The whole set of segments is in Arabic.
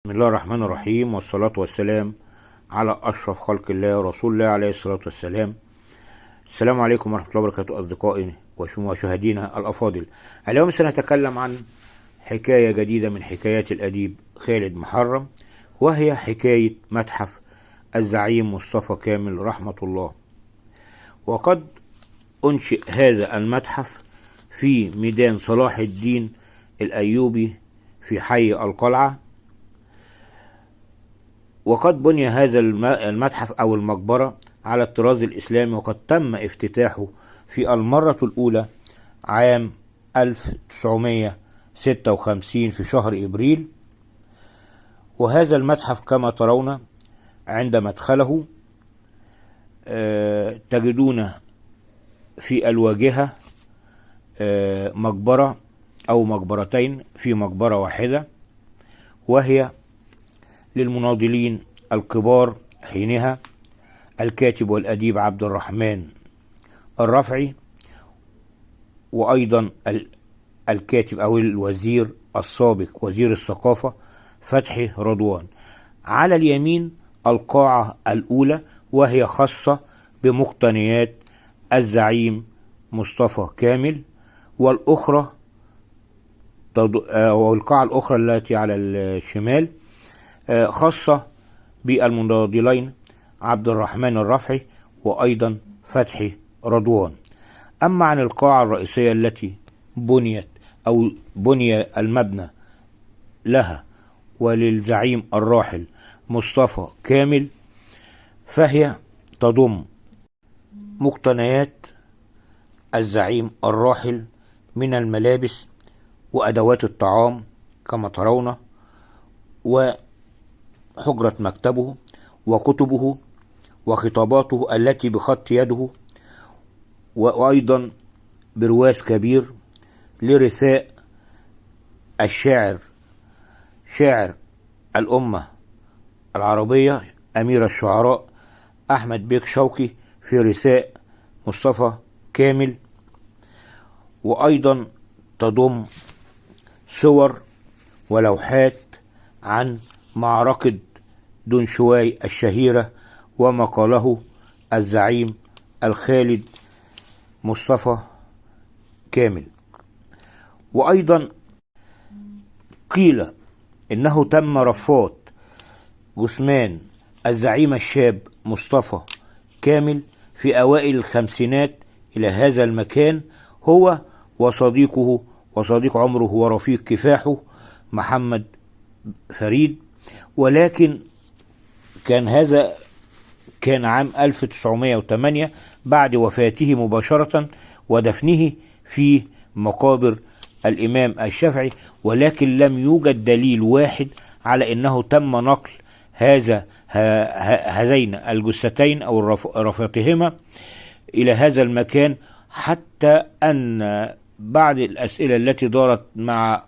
بسم الله الرحمن الرحيم، والصلاة والسلام على أشرف خلق الله رسول الله عليه الصلاة والسلام. السلام عليكم ورحمة الله وبركاته أصدقائي ومشاهدينا الأفاضل. اليوم سنتكلم عن حكاية جديدة من حكايات الأديب خالد محرم، وهي حكاية متحف الزعيم مصطفى كامل رحمة الله. وقد أنشئ هذا المتحف في ميدان صلاح الدين الأيوبي في حي القلعة، وقد بني هذا المتحف أو المقبرة على الطراز الإسلامي، وقد تم افتتاحه في المرة الأولى عام 1956 في شهر إبريل. وهذا المتحف كما ترون عند مدخله تجدون في الواجهة مقبرة أو مقبرتين في مقبرة واحدة، وهي للمناضلين الكبار حينها الكاتب والأديب عبد الرحمن الرفعي، وأيضا الكاتب أو الوزير السابق وزير الثقافة فتحي رضوان. على اليمين القاعة الأولى، وهي خاصة بمقتنيات الزعيم مصطفى كامل، والقاعة الأخرى التي على الشمال خاصة بالمناضلين عبد الرحمن الرفعي وأيضا فتحي رضوان. أما عن القاعة الرئيسية التي بني المبنى لها وللزعيم الراحل مصطفى كامل، فهي تضم مقتنيات الزعيم الراحل من الملابس وأدوات الطعام كما ترون، وحجرة مكتبه وكتبه وخطاباته التي بخط يده، وأيضا برواز كبير لرثاء شاعر الأمة العربية أمير الشعراء أحمد بيك شوقي في رثاء مصطفى كامل. وأيضا تضم صور ولوحات عن معركة دنشواي الشهيرة وما قاله الزعيم الخالد مصطفى كامل. وأيضا قيل إنه تم رفات جثمان الزعيم الشاب مصطفى كامل في أوائل الخمسينات إلى هذا المكان، هو وصديقه وصديق عمره ورفيق كفاحه محمد فريد. ولكن هذا كان عام 1908 بعد وفاته مباشرة ودفنه في مقابر الإمام الشافعي، ولكن لم يوجد دليل واحد على أنه تم نقل هذين الجثتين أو رفاتهما إلى هذا المكان، حتى أن بعض الأسئلة التي دارت مع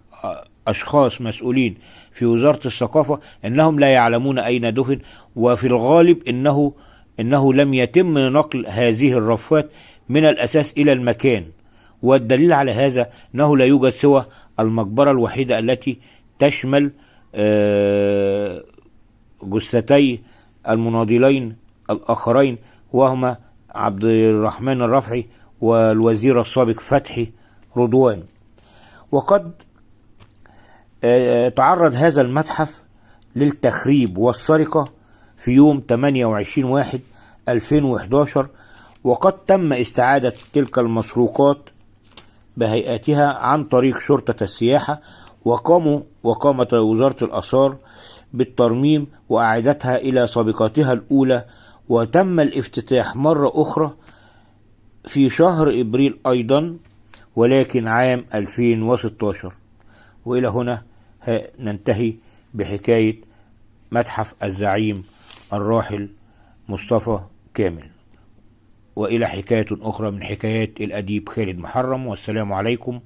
أشخاص مسؤولين في وزارة الثقافة أنهم لا يعلمون أين دفن، وفي الغالب إنه لم يتم نقل هذه الرفات من الأساس إلى المكان. والدليل على هذا أنه لا يوجد سوى المقبرة الوحيدة التي تشمل جثتي المناضلين الآخرين، وهما عبد الرحمن الرفعي والوزير السابق فتحي رضوان. وقد تعرض هذا المتحف للتخريب والسرقة في يوم 28/1/2011، وقد تم استعادة تلك المسروقات بهيئتها عن طريق شرطة السياحة، وقامت وزارة الآثار بالترميم وإعادتها إلى سابقتها الأولى، وتم الافتتاح مرة أخرى في شهر إبريل أيضا، ولكن عام 2016. وإلى هنا ننتهي بحكاية متحف الزعيم الراحل مصطفى كامل، وإلى حكاية أخرى من حكايات الأديب خالد محرم. والسلام عليكم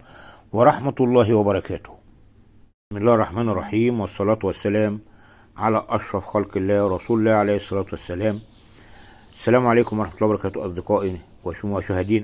ورحمة الله وبركاته. بسم الله الرحمن الرحيم، والصلاة والسلام على أشرف خلق الله رسول الله عليه الصلاة والسلام. السلام عليكم ورحمة الله وبركاته أصدقائي ومشاهدين